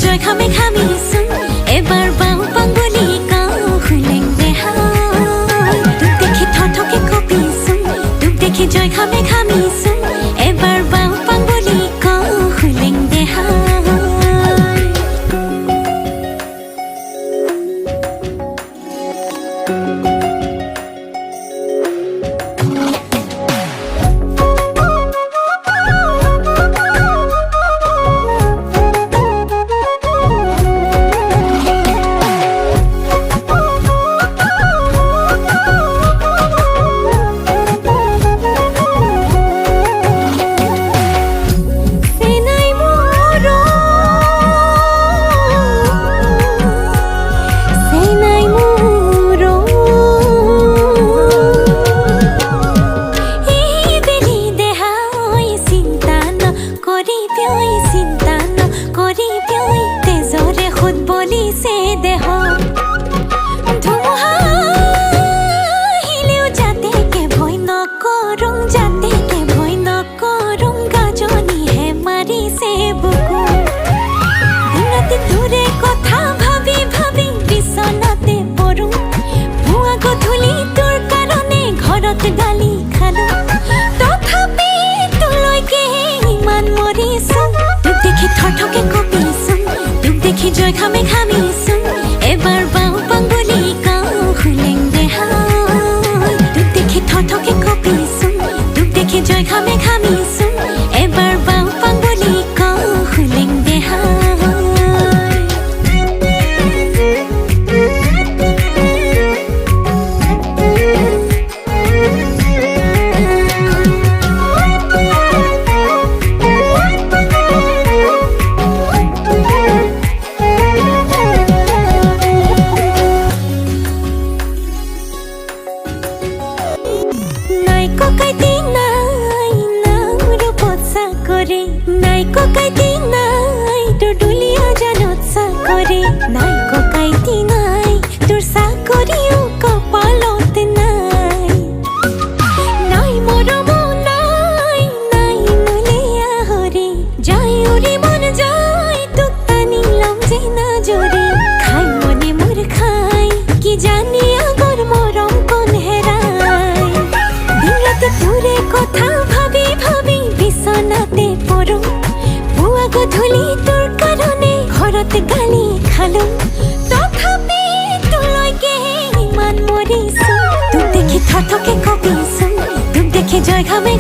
জয় খামে খামিছোন এবাৰ বাও পাঙ্গুলি কাও খুলেং দেহাই তোক দেখি থথকে কপিছোন তোক দেখি জয় খামে খামিছোন এবাৰ বাও পাঙ্গুলি কাও খুলেং দেহাই গালি খালো তথাপি তোলৈকে ইমান মৰিছোন তোক দেখি থথকে কপিছোন তোক দেখি জয় খামে খামিছোন এবাৰ বাও পাঙ্গুলি কাও খুলেং দেহাই তোক দেখি থথকে কপিছোন তোক দেখি জয় খামে খামিছোন এবাৰ বাও পাঙ্গুলি কাও খুলেং দেহাই নাই ককাইতি নাই তোৰ দুলিয়া জানত চাকৰি নাই ককাইতি নাই তোৰ চাকৰিও কপালত নাই নাই মৰম নাই নাই নুলিয়া হৰি যাই উৰি মন যায় তোক টানি লম যে নাজৰি খাই মনে মোৰ খাই কি জানি আগৰ মৰম কোন হেৰাই দিন ৰাতি তোৰে কথা ভাবি ভাবি বিচনাতে পৰো গধূলি তোৰ কাৰণে ঘৰত গালি খালো তথাপি তোলৈকে ইমান মৰিছোন তোক দেখি থথকে কপিছোন তোক দেখি জয় খামে